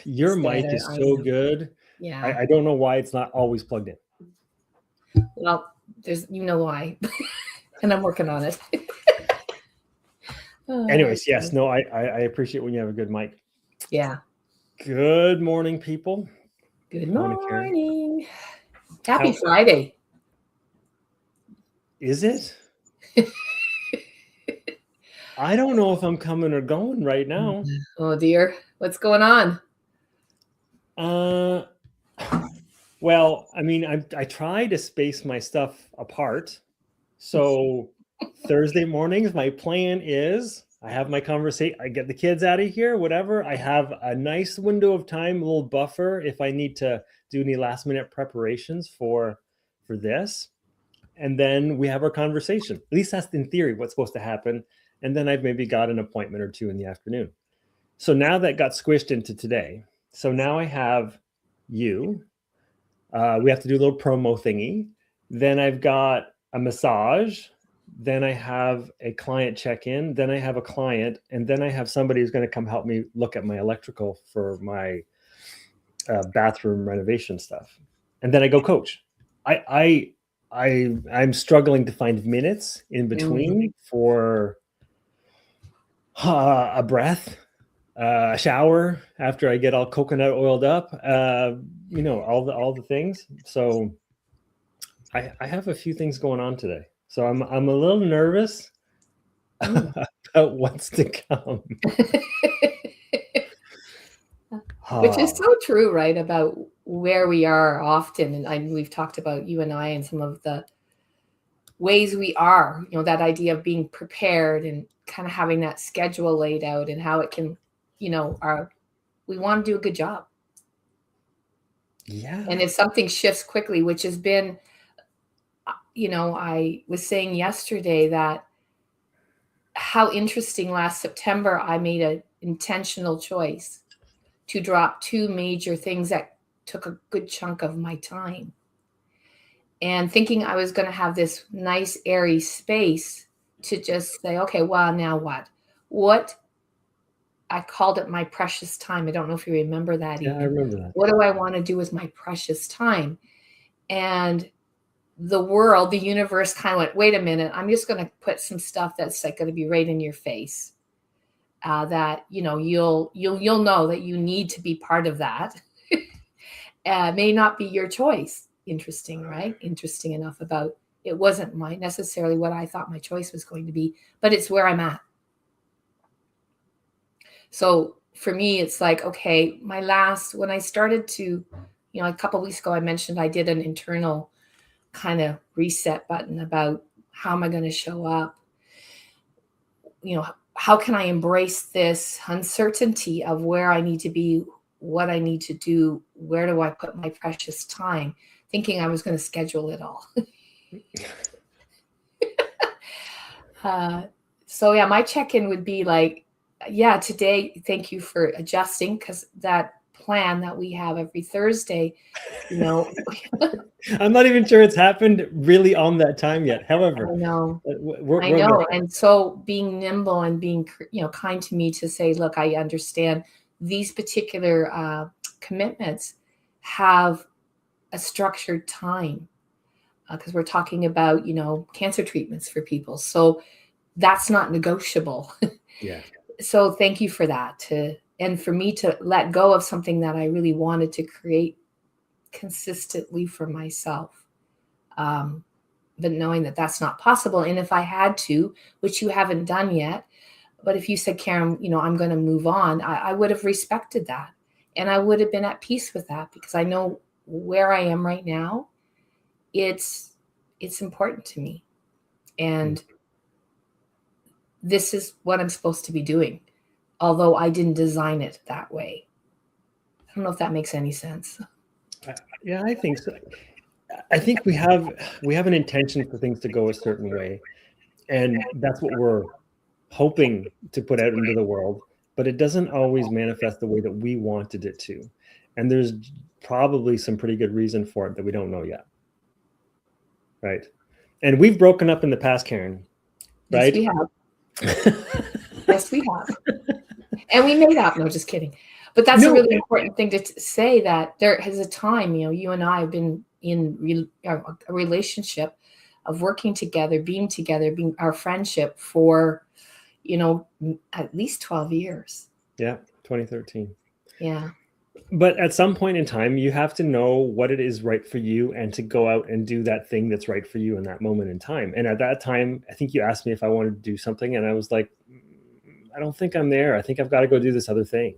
Your It's mic better, is I so know. good. Yeah. I don't know why it's not always plugged in. Well, why. And I'm working on it. Anyways, yes, no, I appreciate when you have a good mic. Yeah. Good morning, people. Good Morning, Karen. morning. Happy Friday. Is it? I don't know if I'm coming or going right now. Oh dear. What's going on? Well, I mean, I try to space my stuff apart. So Thursday mornings, my plan is I have my conversation, I get the kids out of here, whatever. I have a nice window of time, a little buffer if I need to do any last minute preparations for this. And then we have our conversation. At least that's in theory what's supposed to happen. And then I've maybe got an appointment or two in the afternoon. So now that got squished into today. So now I have you. We have to do a little promo thingy. Then I've got a massage. Then I have a client check-in. Then I have a client. And then I have somebody who's going to come help me look at my electrical for my bathroom renovation stuff. And then I go coach. I'm struggling to find minutes in between for a breath, a shower after I get all coconut oiled up, all the things. So I have a few things going on today. So I'm a little nervous about what's to come. Which is so true, right? About where we are often. And we've talked about you and I and some of the ways we are, that idea of being prepared and kind of having that schedule laid out and how it can, we want to do a good job. Yeah. And if something shifts quickly, which has been, I was saying yesterday that how interesting last September, I made an intentional choice to drop two major things that took a good chunk of my time. And thinking I was going to have this nice airy space to just say, okay, well, now what? What I called it my precious time. I don't know if you remember that. Yeah, I remember that. What do I want to do with my precious time? And the world, the universe kind of went, wait a minute, I'm just going to put some stuff that's like going to be right in your face. That, you'll know that you need to be part of that. May not be your choice. Interesting, right? Interesting enough about it wasn't necessarily what I thought my choice was going to be, but it's where I'm at. So for me, it's like, okay, when I started to, a couple of weeks ago, I mentioned I did an internal kind of reset button about how am I going to show up? How can I embrace this uncertainty of where I need to be, what I need to do, where do I put my precious time, thinking I was going to schedule it all. So yeah, my check-in would be like, today, thank you for adjusting, because that plan that we have every Thursday, I'm not even sure it's happened really on that time yet. However, I know. We're and so being nimble and being, kind to me to say, look, I understand these particular commitments have a structured time, because we're talking about, cancer treatments for people. So that's not negotiable. Yeah. So thank you for that. And for me to let go of something that I really wanted to create consistently for myself. But knowing that that's not possible. And if I had to, which you haven't done yet, but if you said, Karen, I'm going to move on, I would have respected that. And I would have been at peace with that, because I know where I am right now. It's important to me. And this is what I'm supposed to be doing, although I didn't design it that way. I don't know if that makes any sense. Yeah, I think so. I think we have an intention for things to go a certain way, and that's what we're hoping to put out into the world, but it doesn't always manifest the way that we wanted it to. And there's probably some pretty good reason for it that we don't know yet. Right. And we've broken up in the past, Karen. Right? Yes, we have. Yes, we have. And we made up. No, just kidding. But that's a No, really important thing to say, that there is a time, you and I have been in a relationship of working together, being our friendship for, at least 12 years. yeah, 2013. Yeah. But at some point in time, you have to know what it is right for you and to go out and do that thing that's right for you in that moment in time. And at that time, I think you asked me if I wanted to do something, and I was like, I don't think I'm there. I think I've got to go do this other thing.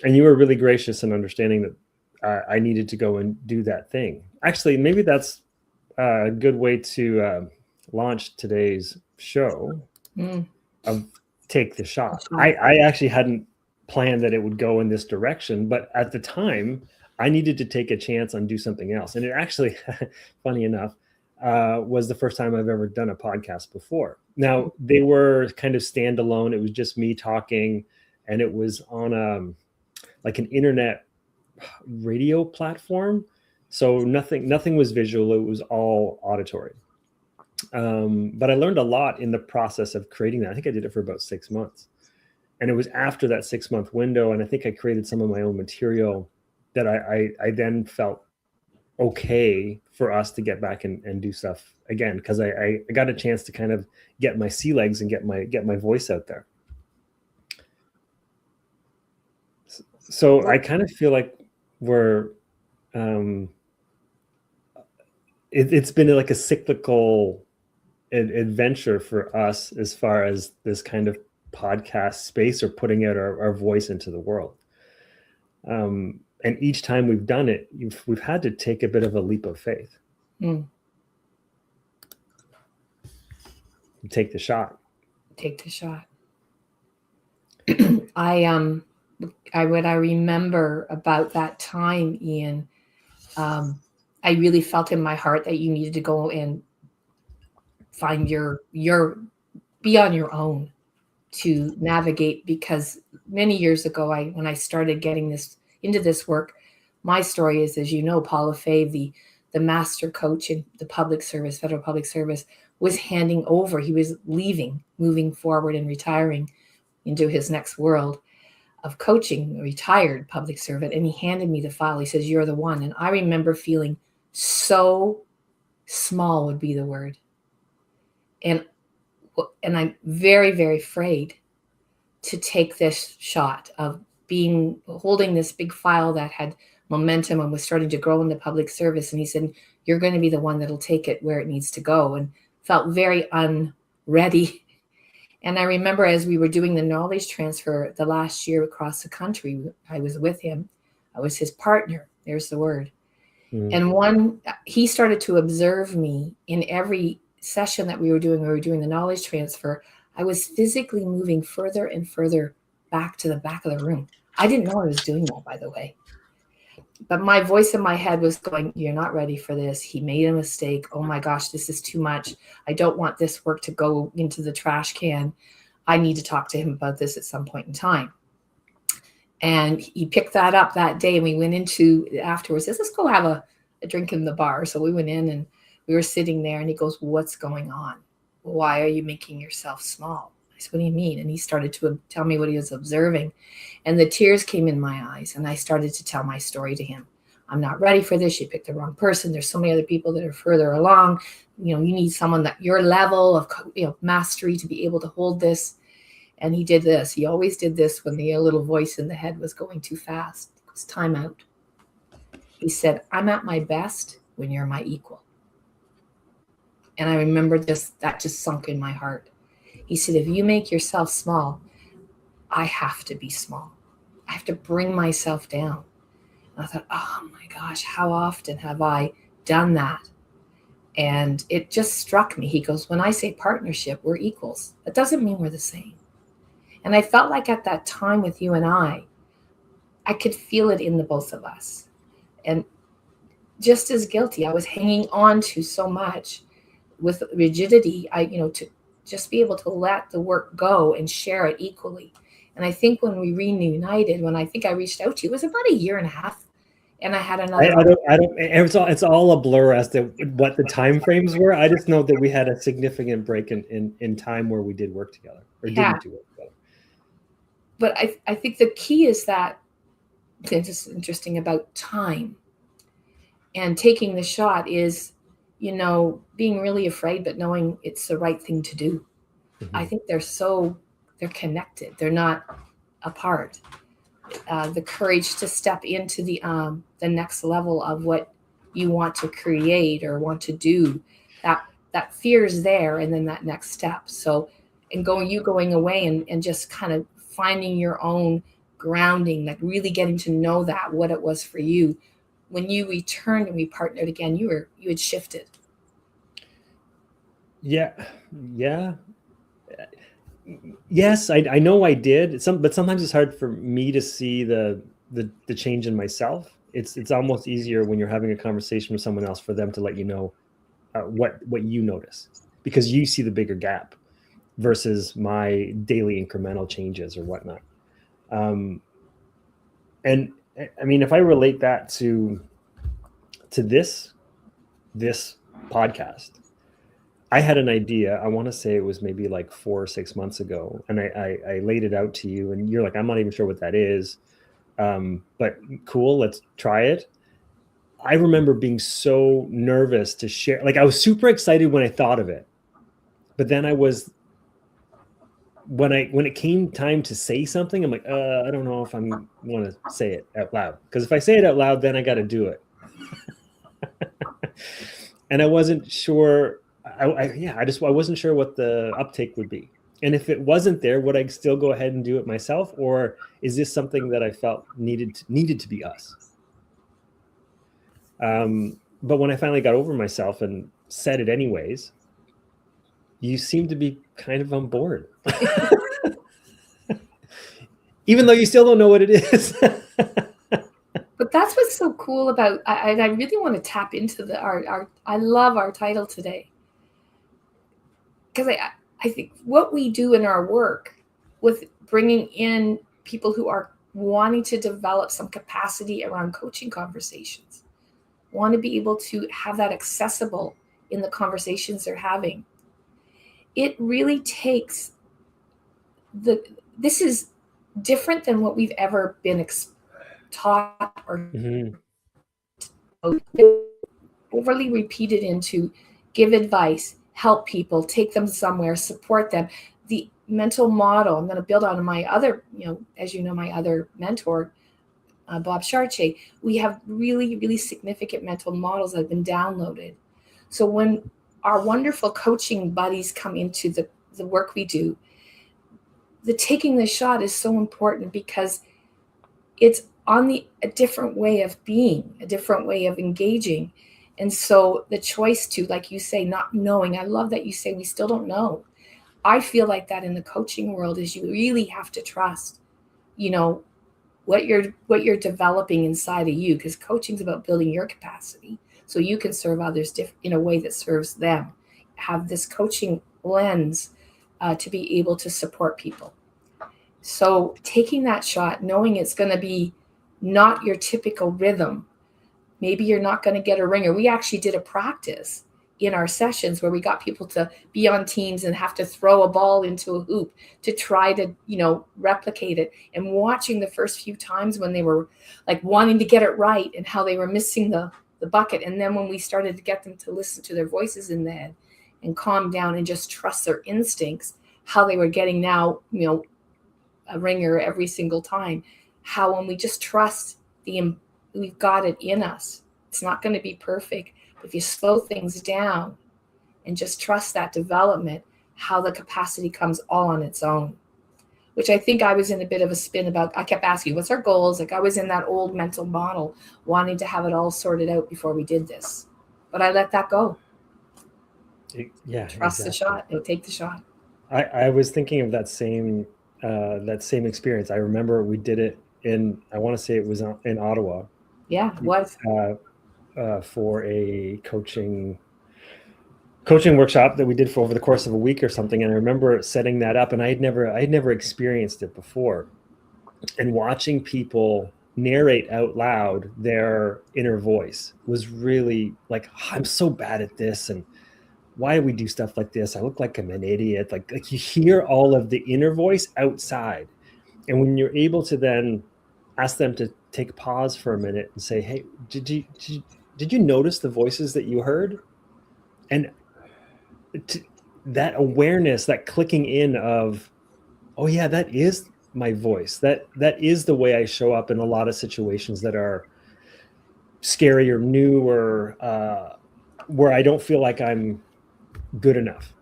And you were really gracious in understanding that I needed to go and do that thing. Actually, maybe that's a good way to launch today's show of Take the Shot. I actually hadn't planned that it would go in this direction, but at the time I needed to take a chance on do something else. And it actually, funny enough, was the first time I've ever done a podcast before. Now, they were kind of standalone. It was just me talking, and it was on like an internet radio platform. So nothing was visual. It was all auditory. But I learned a lot in the process of creating that. I think I did it for about 6 months. And it was after that 6-month window, and I think I created some of my own material, that I then felt okay for us to get back and do stuff again, because I got a chance to kind of get my sea legs and get my voice out there. So I kind of feel like we're it's been like a cyclical adventure for us as far as this kind of podcast space, or putting out our voice into the world. And each time we've done it, we've had to take a bit of a leap of faith. Take the shot. Take the shot. What I remember about that time, Ian, I really felt in my heart that you needed to go and find be on your own to navigate, because many years ago, when I started getting into this work, my story is, as you know, Paula Fay, the master coach in the public service, federal public service, was handing over. He was leaving, moving forward and retiring into his next world of coaching, a retired public servant. And he handed me the file. He says, "You're the one." And I remember feeling so small, would be the word. And I'm very, very afraid to take this shot of holding this big file that had momentum and was starting to grow in the public service. And he said, "You're going to be the one that'll take it where it needs to go," and felt very unready. And I remember, as we were doing the knowledge transfer the last year across the country, I was with him. I was his partner. There's the word. And he started to observe me in every session that we were doing the knowledge transfer. I was physically moving further and further back to the back of the room. I didn't know I was doing that, by the way. But my voice in my head was going, "You're not ready for this. He made a mistake. Oh my gosh, this is too much. I don't want this work to go into the trash can. I need to talk to him about this at some point in time." And he picked that up that day, and we went into afterwards, says, "Let's go have a drink in the bar." So we went in and we were sitting there, and he goes, "What's going on? Why are you making yourself small?" I said, "What do you mean?" And he started to tell me what he was observing. And the tears came in my eyes, and I started to tell my story to him. "I'm not ready for this. You picked the wrong person. There's so many other people that are further along. You need someone that your level of mastery to be able to hold this." And he did this. He always did this when the little voice in the head was going too fast. It was time out. He said, "I'm at my best when you're my equal." And I remember that just sunk in my heart. He said, "If you make yourself small, I have to be small. I have to bring myself down." And I thought, oh my gosh, how often have I done that? And it just struck me. He goes, "When I say partnership, we're equals. That doesn't mean we're the same." And I felt like at that time with you and I could feel it in the both of us. And just as guilty, I was hanging on to so much with rigidity, to just be able to let the work go and share it equally. And I think when we reunited, when I think I reached out to you, it was about 1.5 years. And I had another. I don't. It's all a blur as to what the time frames were. I just know that we had a significant break in time where we did work together, or didn't do work together. but I think the key is that it's just interesting about time and taking the shot is, being really afraid, but knowing it's the right thing to do. I think they're connected. They're not apart. The courage to step into the next level of what you want to create or want to do, that fear is there, and then that next step. So, and going away and just kind of finding your own grounding, like really getting to know that what it was for you. When you returned and we partnered again, you had shifted. Yeah. Yes, I know I did. But sometimes it's hard for me to see the change in myself. It's almost easier when you're having a conversation with someone else for them to let you know what you notice, because you see the bigger gap versus my daily incremental changes or whatnot. And I mean, if I relate that to this podcast, I had an idea. I want to say it was maybe like 4 or 6 months ago, and I laid it out to you, and you're like, I'm not even sure what that is, but cool, let's try it. I remember being so nervous to share. Like, I was super excited when I thought of it, but then when it came time to say something, I'm like, I don't know if I'm want to say it out loud, because if I say it out loud, then I got to do it. And I wasn't sure. I wasn't sure what the uptake would be, and if it wasn't there, would I still go ahead and do it myself, or is this something that I felt needed to be us? But when I finally got over myself and said it anyways, you seem to be kind of on board, even though you still don't know what it is. But that's what's so cool about. I really want to tap into our. I love our title today, because I think what we do in our work with bringing in people who are wanting to develop some capacity around coaching conversations, want to be able to have that accessible in the conversations they're having. It really takes this is different than what we've ever been taught or overly repeated into give advice, help people, take them somewhere, support them. The mental model, I'm going to build on my other, as you know, my other mentor, Bob Chartier. We have really, really significant mental models that have been downloaded. So when our wonderful coaching buddies come into the work we do, the taking the shot is so important, because it's on a different way of being, a different way of engaging. And so the choice to, like you say, not knowing, I love that you say we still don't know. I feel like that in the coaching world is you really have to trust, what you're developing inside of you, because coaching is about building your capacity so you can serve others in a way that serves them. Have this coaching lens to be able to support people. So taking that shot, knowing it's going to be not your typical rhythm. Maybe you're not going to get a ringer. We actually did a practice in our sessions where we got people to be on teams and have to throw a ball into a hoop to try to, replicate it. And watching the first few times when they were like wanting to get it right and how they were missing the bucket. And then when we started to get them to listen to their voices in the head and calm down and just trust their instincts, how they were getting now, a ringer every single time. How when we just trust we've got it in us. It's not going to be perfect. But if you slow things down and just trust that development, how the capacity comes all on its own. Which I think I was in a bit of a spin about. I kept asking, what's our goals? Like I was in that old mental model, wanting to have it all sorted out before we did this. But I let that go. Yeah. Trust the shot. Take the shot. I was thinking of that same experience. I remember we did it I want to say it was in Ottawa. Yeah, it was. For a coaching workshop that we did for over the course of a week or something. And I remember setting that up, and I had never experienced it before. And watching people narrate out loud their inner voice was really like, oh, I'm so bad at this. And why do we do stuff like this? I look like I'm an idiot. Like you hear all of the inner voice outside. And when you're able to then ask them to take pause for a minute and say, hey, did you notice the voices that you heard? And that awareness, that clicking in of, oh yeah, that is my voice. That is the way I show up in a lot of situations that are scary or new, or where I don't feel like I'm good enough.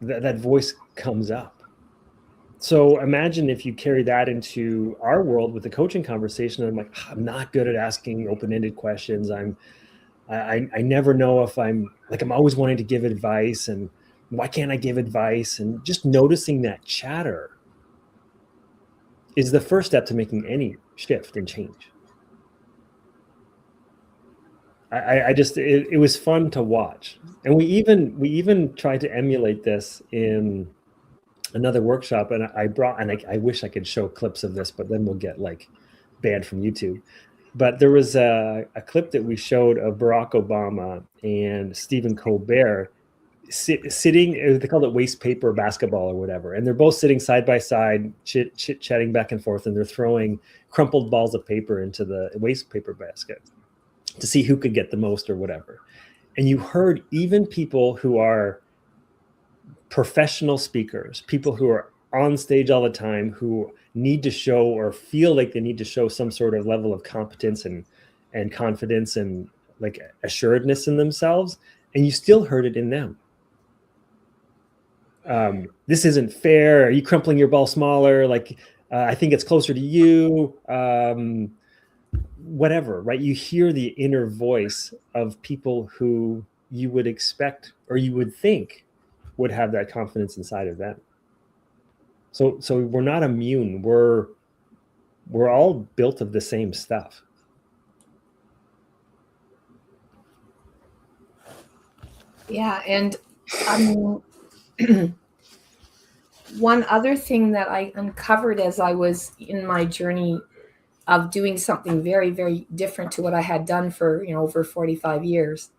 That voice comes up. So imagine if you carry that into our world with the coaching conversation. I'm like, I'm not good at asking open-ended questions. I never know if I'm always wanting to give advice, and why can't I give advice? And just noticing that chatter is the first step to making any shift and change. It was fun to watch. And we even tried to emulate this in another workshop, and I wish I could show clips of this, but then we'll get banned from YouTube. But there was a clip that we showed of Barack Obama and Stephen Colbert sitting, they called it waste paper basketball or whatever, and they're both sitting side by side, chit-chatting back and forth, and they're throwing crumpled balls of paper into the waste paper basket to see who could get the most or whatever. And you heard even people who are professional speakers, people who are on stage all the time, who need to show or feel like they need to show some sort of level of competence and confidence and assuredness in themselves, and you still heard it in them. This isn't fair. Are you crumpling your ball smaller? I think it's closer to you. Whatever, right? You hear the inner voice of people who you would expect or you would think would have that confidence inside of them. So we're not immune. We're all built of the same stuff. Yeah, and one other thing that I uncovered as I was in my journey of doing something very, very different to what I had done for over 45 years.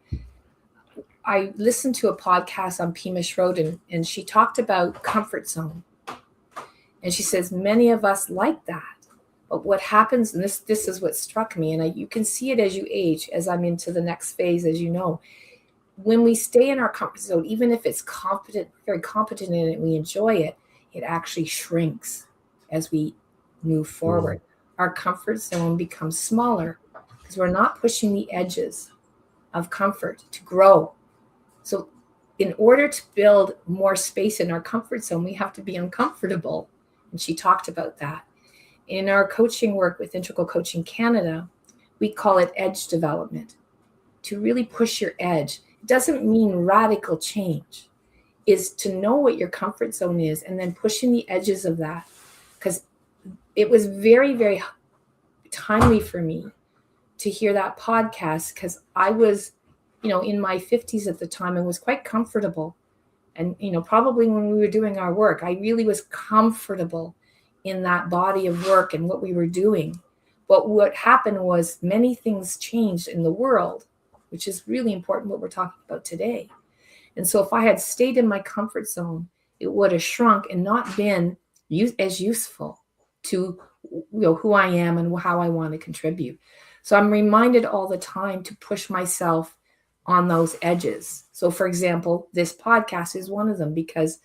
I listened to a podcast on Pima Schroden, and she talked about comfort zone. And she says, many of us like that. But what happens, and this is what struck me, and you can see it as you age, as I'm into the next phase, as you know. When we stay in our comfort zone, even if it's very competent in it, we enjoy it, it actually shrinks as we move forward. Mm-hmm. Our comfort zone becomes smaller because we're not pushing the edges of comfort to grow. So in order to build more space in our comfort zone, we have to be uncomfortable. And she talked about that. In our coaching work with Integral Coaching Canada, we call it edge development. To really push your edge. It doesn't mean radical change. Is to know what your comfort zone is and then pushing the edges of that. Because it was very, very timely for me to hear that podcast, because I was, in my 50s at the time and was quite comfortable. And, probably when we were doing our work, I really was comfortable in that body of work and what we were doing. But what happened was many things changed in the world, which is really important what we're talking about today. And so if I had stayed in my comfort zone, it would have shrunk and not been as useful to who I am and how I want to contribute. So I'm reminded all the time to push myself on those edges. So for example, this podcast is one of them, because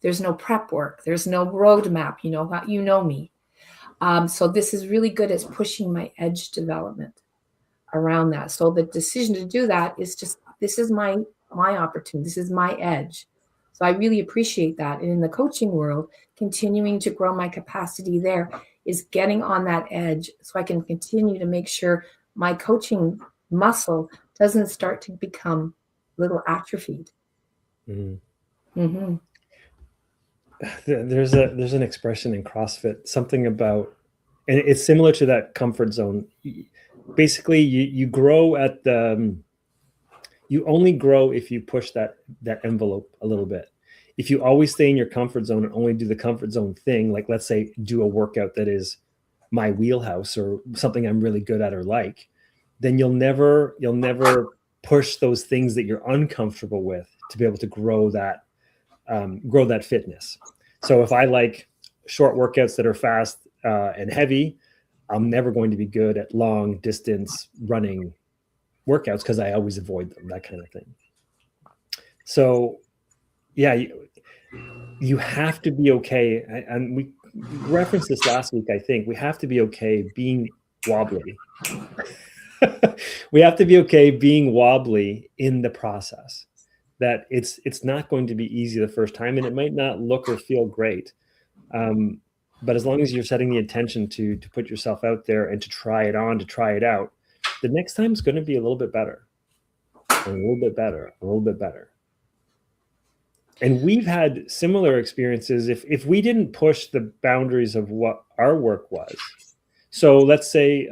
there's no prep work. There's no roadmap. You know me. So this is really good at pushing my edge development around that. So the decision to do that is just, this is my opportunity. This is my edge. So I really appreciate that. And in the coaching world, continuing to grow my capacity there is getting on that edge so I can continue to make sure my coaching muscle doesn't start to become a little atrophied. Mm-hmm. Mm-hmm. There's an expression in CrossFit, something about, and it's similar to that comfort zone. Basically, you grow at you only grow if you push that envelope a little bit. If you always stay in your comfort zone and only do the comfort zone thing, like let's say do a workout that is my wheelhouse or something I'm really good at or like, then you'll never push those things that you're uncomfortable with to be able to grow that fitness. So if I like short workouts that are fast and heavy, I'm never going to be good at long distance running workouts because I always avoid them, that kind of thing. So yeah, you have to be okay. And we referenced this last week. I think we have to be okay being wobbly. We have to be okay being wobbly in the process. That it's not going to be easy the first time, and it might not look or feel great. But as long as you're setting the intention to put yourself out there and to try it on, to try it out, the next time is going to be a little bit better, a little bit better, a little bit better. And we've had similar experiences. If we didn't push the boundaries of what our work was, so let's say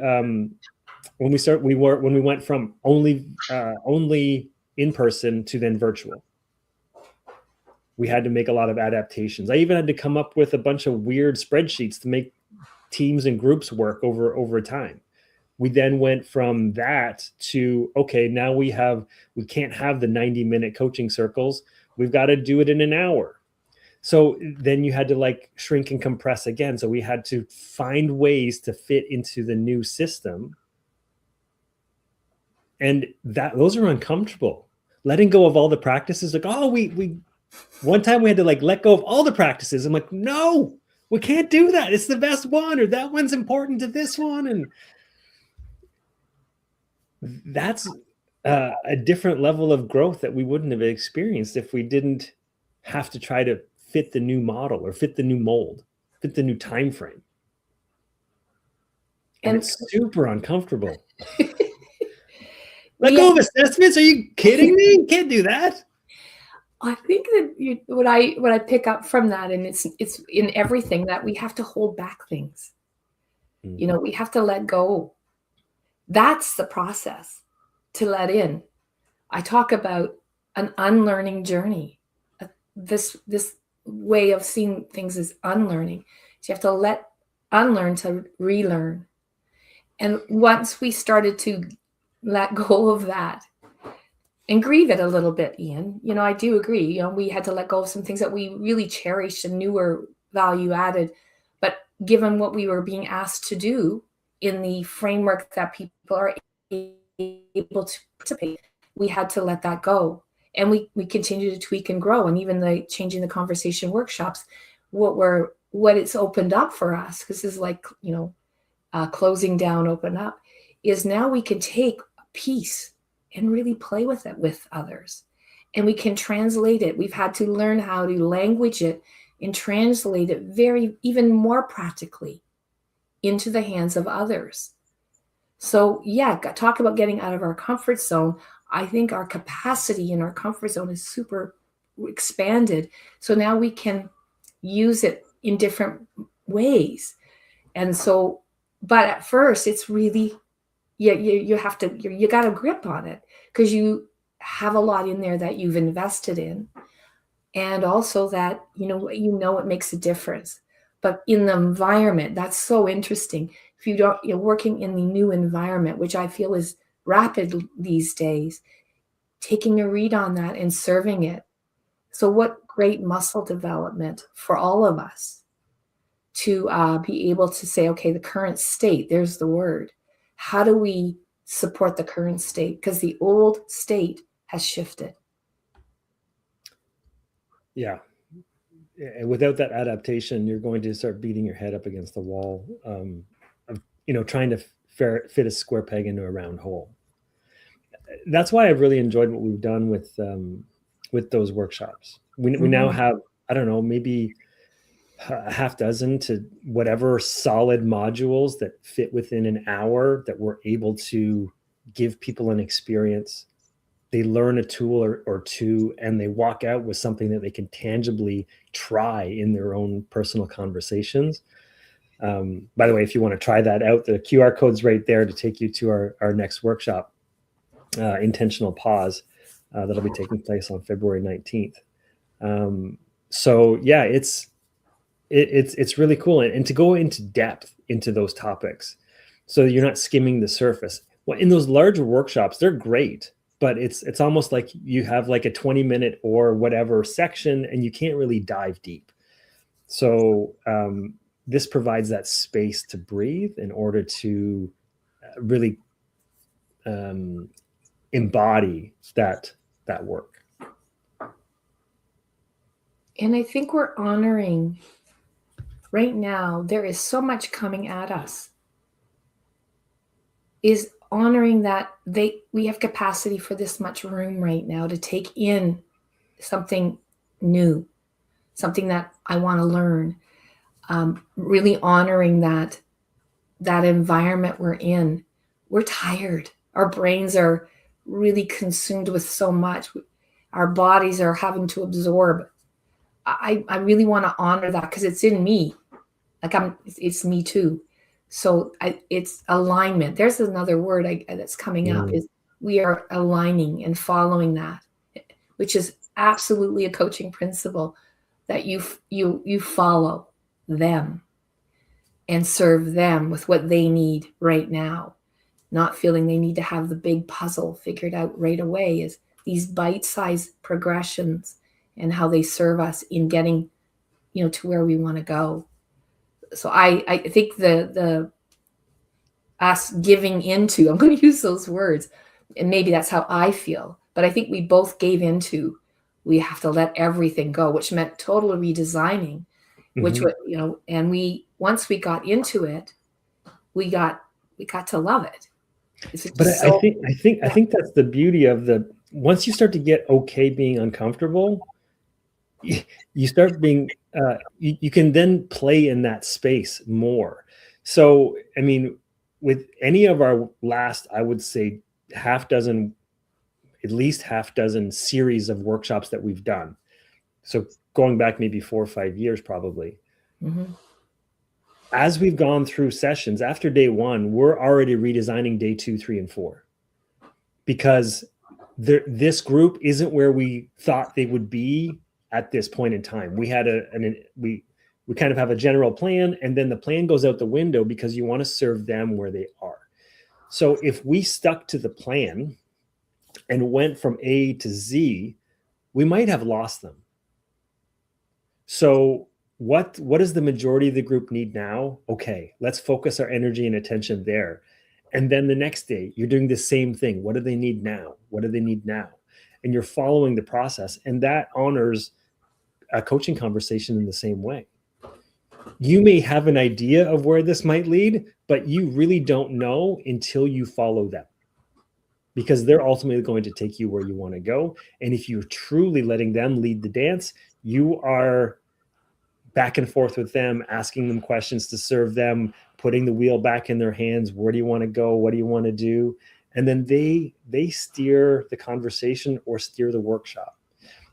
when we went from only in person to then virtual, we had to make a lot of adaptations. I even had to come up with a bunch of weird spreadsheets to make teams and groups work over time. We then went from that to, okay, now we can't have the 90-minute coaching circles. We've got to do it in an hour. So then you had to like shrink and compress again. So we had to find ways to fit into the new system. And those are uncomfortable. Letting go of all the practices, like, oh, we one time we had to like let go of all the practices. I'm like, no, we can't do that. It's the best one, or that one's important to this one. And that's a different level of growth that we wouldn't have experienced if we didn't have to try to fit the new model or fit the new mold, fit the new time frame. And it's super uncomfortable. Let go of assessments? Are you kidding me? You can't do that. I think that what I pick up from that, and it's in everything, that we have to hold back things. Mm-hmm. We have to let go. That's the process to let in. I talk about an unlearning journey. This way of seeing things is unlearning. So you have to unlearn to relearn. And once we started to let go of that and grieve it a little bit, Ian, I do agree. We had to let go of some things that we really cherished and knew were value added. But given what we were being asked to do in the framework that people are able to participate, we had to let that go. And we continue to tweak and grow. And even the changing the conversation workshops, what it's opened up for us, because this is like, closing down, open up, is now we can take a piece and really play with it with others. And we can translate it. We've had to learn how to language it and translate it even more practically into the hands of others. So yeah, talk about getting out of our comfort zone. I think our capacity in our comfort zone is super expanded. So now we can use it in different ways. And so, but at first it's really, you got a grip on it, because you have a lot in there that you've invested in. And also that, it makes a difference. But in the environment, that's so interesting. If you're working in the new environment, which I feel is rapid these days, taking a read on that and serving it. So what great muscle development for all of us to be able to say, okay, the current state, there's the word. How do we support the current state? Because the old state has shifted. Yeah. And without that adaptation, you're going to start beating your head up against the wall of, trying to fit a square peg into a round hole. That's why I've really enjoyed what we've done with those workshops. We now have, I don't know, maybe a half dozen to whatever solid modules that fit within an hour that we're able to give people an experience. They learn a tool or two, and they walk out with something that they can tangibly try in their own personal conversations. By the way, if you want to try that out, the QR code's right there to take you to our next workshop, Intentional Pause, that'll be taking place on February 19th. So yeah, it's really cool. And to go into depth into those topics, so you're not skimming the surface. Well, in those larger workshops, they're great, but it's almost like you have like a 20-minute or whatever section, and you can't really dive deep. So this provides that space to breathe in order to really embody that work. And I think we're honoring right now, there is so much coming at us, is honoring that we have capacity for this much room right now to take in something new, something that I want to learn. Really honoring that environment we're in. We're tired. Our brains are really consumed with so much. Our bodies are having to absorb. I really want to honor that because it's in me. Like it's me too. So it's alignment. There's another word that's coming up is we are aligning and following that, which is absolutely a coaching principle that you follow them and serve them with what they need right now, not feeling they need to have the big puzzle figured out right away. Is these bite-sized progressions and how they serve us in getting, to where we want to go. So I think the us giving into, I'm going to use those words, and maybe that's how I feel, but I think we both gave into, we have to let everything go, which meant total redesigning, which would, and once we got into it, we got to love it. But I think that's the beauty of once you start to get okay being uncomfortable, you start being, you can then play in that space more. So, I mean, with any of our last, I would say at least half dozen series of workshops that we've done. So going back maybe 4 or 5 years, probably. Mm-hmm. As we've gone through sessions after day 1, we're already redesigning day 2, 3, and 4, because this group isn't where we thought they would be at this point in time. We had we kind of have a general plan, and then the plan goes out the window because you want to serve them where they are. So if we stuck to the plan and went from A to Z, we might have lost them. So what does the majority of the group need now? Okay, let's focus our energy and attention there. And then the next day, you're doing the same thing. What do they need now? What do they need now? And you're following the process. And that honors a coaching conversation in the same way. You may have an idea of where this might lead, but you really don't know until you follow them, because they're ultimately going to take you where you want to go. And if you're truly letting them lead the dance, you are back and forth with them, asking them questions to serve them, putting the wheel back in their hands. Where do you want to go? What do you want to do? And then they steer the conversation or steer the workshop.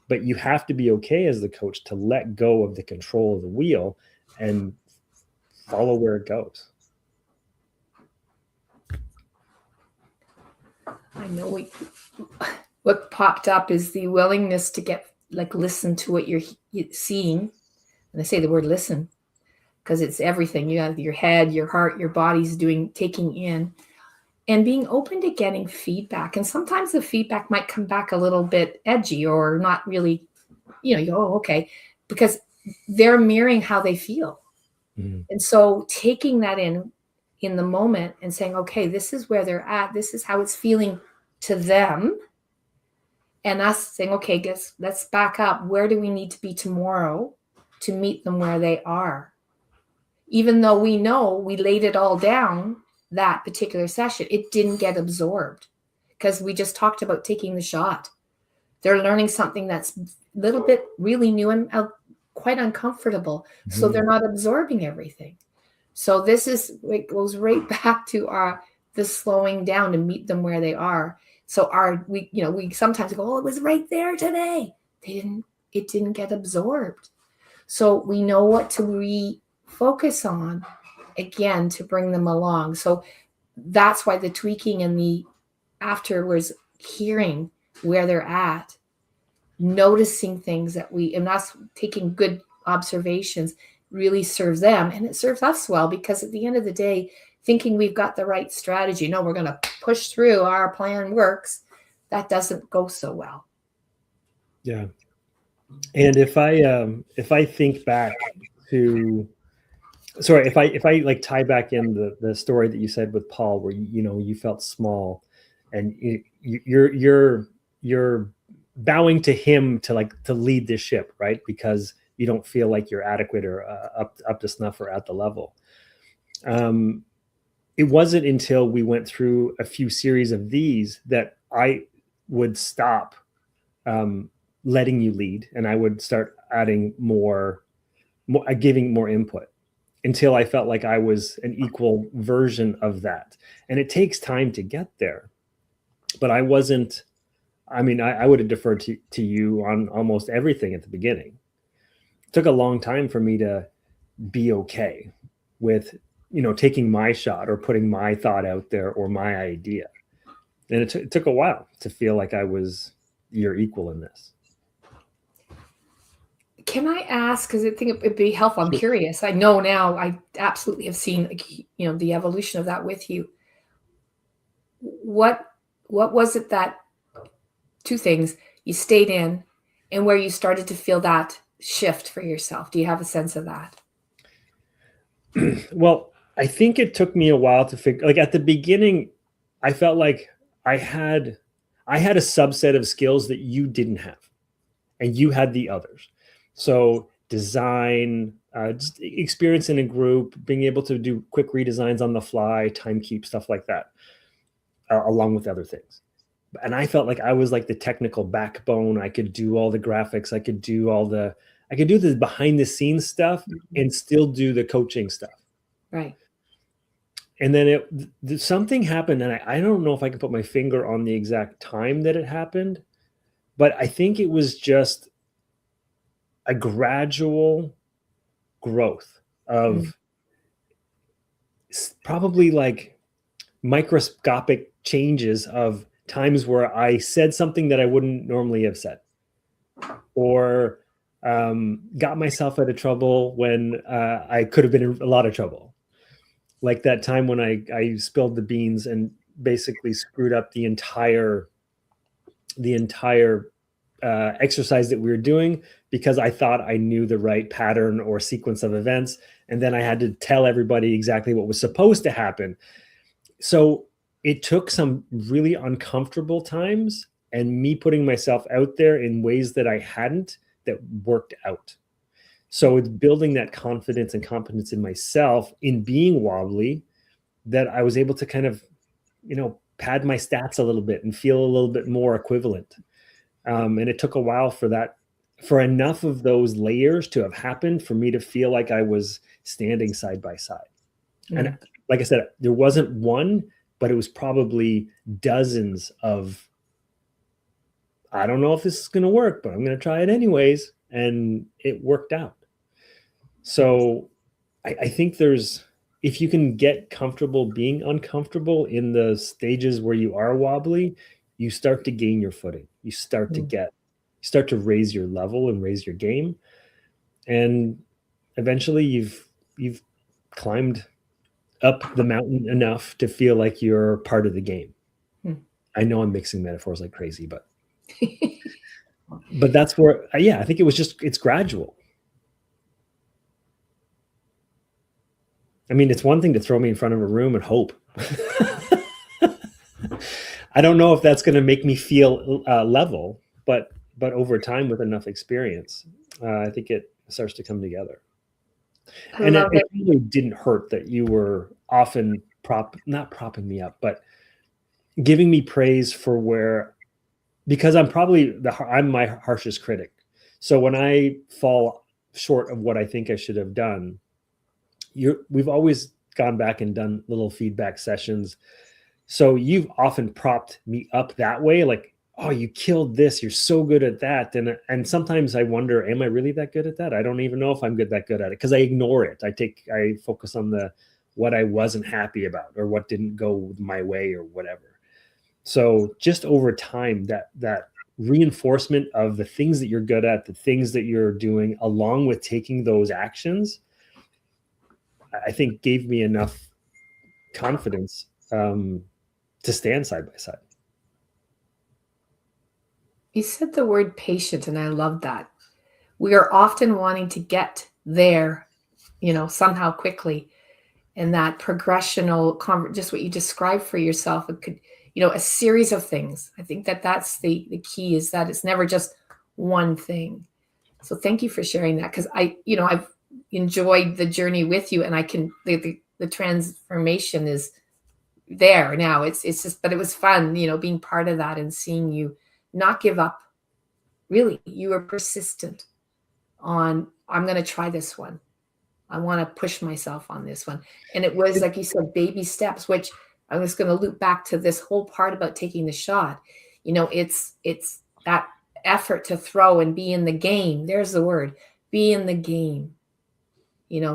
But you have to be okay as the coach to let go of the control of the wheel and follow where it goes. I know what popped up is the willingness to listen to what you're seeing. And I say the word listen because it's everything. You have your head, your heart, your body's taking in, and being open to getting feedback. And sometimes the feedback might come back a little bit edgy or not really, you go, oh, okay, because they're mirroring how they feel. Mm-hmm. And so taking that in the moment and saying, okay, this is where they're at. This is how it's feeling to them. And us saying, okay, let's back up. Where do we need to be tomorrow to meet them where they are? Even though we know we laid it all down that particular session, it didn't get absorbed because we just talked about taking the shot. They're learning something that's a little bit really new and quite uncomfortable. Mm-hmm. So they're not absorbing everything. So it goes right back to the slowing down to meet them where they are. So we sometimes go, oh, it was right there today. It didn't get absorbed. So we know what to refocus on again to bring them along. So that's why the tweaking and the afterwards hearing where they're at, noticing things and us taking good observations really serves them, and it serves us well, because at the end of the day, thinking we've got the right strategy, no, we're going to push through, our plan works, that doesn't go so well. Yeah. And if I think back to, sorry, if I like tie back in the story that you said with Paul, where you felt small, and you're bowing to him to lead this ship, right? Because you don't feel like you're adequate or up to snuff or at the level. It wasn't until we went through a few series of these that I would stop letting you lead, and I would start adding more giving more input, until I felt like I was an equal version of that. And it takes time to get there. But I wasn't, I mean, I would have deferred to you on almost everything at the beginning. It took a long time for me to be okay with, taking my shot or putting my thought out there or my idea. And it took a while to feel like I was your equal in this. Can I ask, because I think it'd be helpful, I'm curious. I know now, I absolutely have seen, the evolution of that with you. What was it that, two things, you stayed in, and where you started to feel that shift for yourself? Do you have a sense of that? Well, I think it took me a while to figure, like at the beginning, I felt like I had a subset of skills that you didn't have, and you had the others. So design, just experience in a group, being able to do quick redesigns on the fly, time keep, stuff like that, along with other things. And I felt like I was like the technical backbone. I could do all the graphics. I could do the behind the scenes stuff and still do the coaching stuff. Right. And then something happened, and I don't know if I can put my finger on the exact time that it happened, but I think it was just a gradual growth of probably like microscopic changes of times where I said something that I wouldn't normally have said, or got myself out of trouble when I could have been in a lot of trouble. Like that time when I spilled the beans and basically screwed up the entire exercise that we were doing, because I thought I knew the right pattern or sequence of events. And then I had to tell everybody exactly what was supposed to happen. So it took some really uncomfortable times and me putting myself out there in ways that I hadn't, that worked out. So it's building that confidence and competence in myself in being wobbly, that I was able to kind of, pad my stats a little bit and feel a little bit more equivalent. And it took a while for enough of those layers to have happened for me to feel like I was standing side by side. And like I said, there wasn't one, but it was probably dozens of, I don't know if this is going to work, but I'm going to try it anyways. And it worked out. So I think if you can get comfortable being uncomfortable in the stages where you are wobbly, you start to gain your footing. You start to raise your level and raise your game. And eventually you've climbed up the mountain enough to feel like you're part of the game. I know I'm mixing metaphors like crazy, but that's where, I think it's gradual. I mean, it's one thing to throw me in front of a room and hope. I don't know if that's going to make me feel level, but over time with enough experience, I think it starts to come together. And it really didn't hurt that you were often not propping me up, but giving me praise for because I'm my harshest critic. So when I fall short of what I think I should have done, we've always gone back and done little feedback sessions. So you've often propped me up that way, like, oh, you killed this, you're so good at that. And sometimes I wonder, am I really that good at that? I don't even know if I'm that good at it, because I ignore it. I focus on what I wasn't happy about or what didn't go my way or whatever. So just over time, that reinforcement of the things that you're good at, the things that you're doing, along with taking those actions, I think gave me enough confidence to stand side by side. You said the word patient, and I love that. We are often wanting to get there somehow quickly. And that progressional, just what you described for yourself, it could, a series of things. I think that that's the key, is that it's never just one thing. So thank you for sharing that, because I've enjoyed the journey with you, and I can, the transformation is there now. It's just, but it was fun, being part of that and seeing you not give up. Really, you were persistent on, I'm going to try this one. I want to push myself on this one. And it was, like you said, baby steps, which I was going to loop back to this whole part about taking the shot. It's that effort to throw and be in the game. There's the word, be in the game.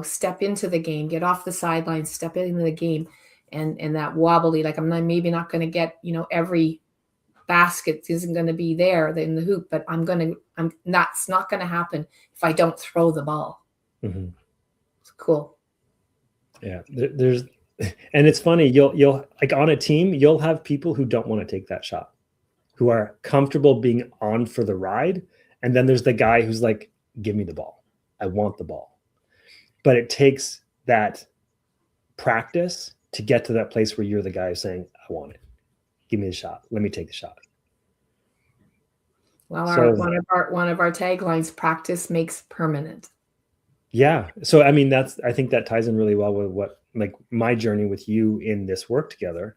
Step into the game, get off the sidelines, step into the game. And that wobbly, like, I'm maybe not going to get, every basket isn't going to be there in the hoop, but that's not going to happen if I don't throw the ball. Mm-hmm. It's cool. Yeah. And it's funny, you'll like, on a team, you'll have people who don't want to take that shot, who are comfortable being on for the ride. And then there's the guy who's like, give me the ball. I want the ball. But it takes that practice to get to that place where you're the guy saying, I want it. Give me the shot. Let me take the shot. Well, one of our taglines, practice makes permanent. Yeah. So, I mean, I think that ties in really well with what, like, my journey with you in this work together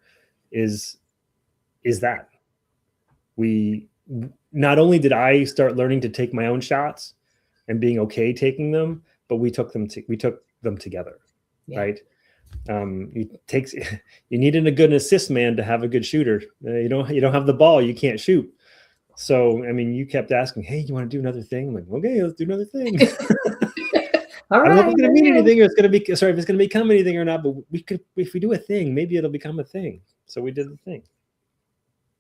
is that not only did I start learning to take my own shots and being okay taking them, but we took them together. Yeah. Right. You need a good assist man to have a good shooter. You don't have the ball, you can't shoot. So, I mean, you kept asking, hey, you want to do another thing? I'm like, okay, let's do another thing. All right, I don't know if it's going to mean anything, or if it's going to become anything or not, but if we do a thing, maybe it'll become a thing. So we did the thing.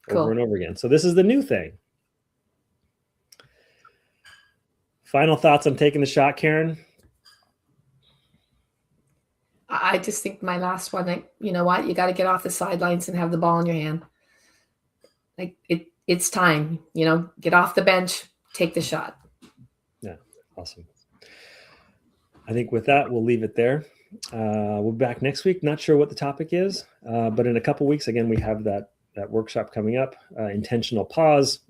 Cool. Over and over again. So this is the new thing. Final thoughts on taking the shot, Karen? I just think my last one, like, you know what? You got to get off the sidelines and have the ball in your hand. Like, it's time, get off the bench, take the shot. Yeah. Awesome. I think with that, we'll leave it there. We'll be back next week. Not sure what the topic is, but in a couple of weeks, again, we have that workshop coming up, intentional pause.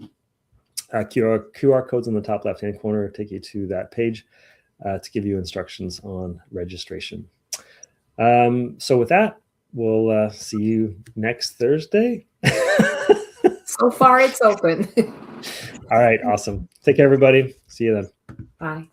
QR codes in the top left-hand corner take you to that page to give you instructions on registration. So with that, we'll see you next Thursday. So far, it's open. All right. Awesome. Take care, everybody. See you then. Bye.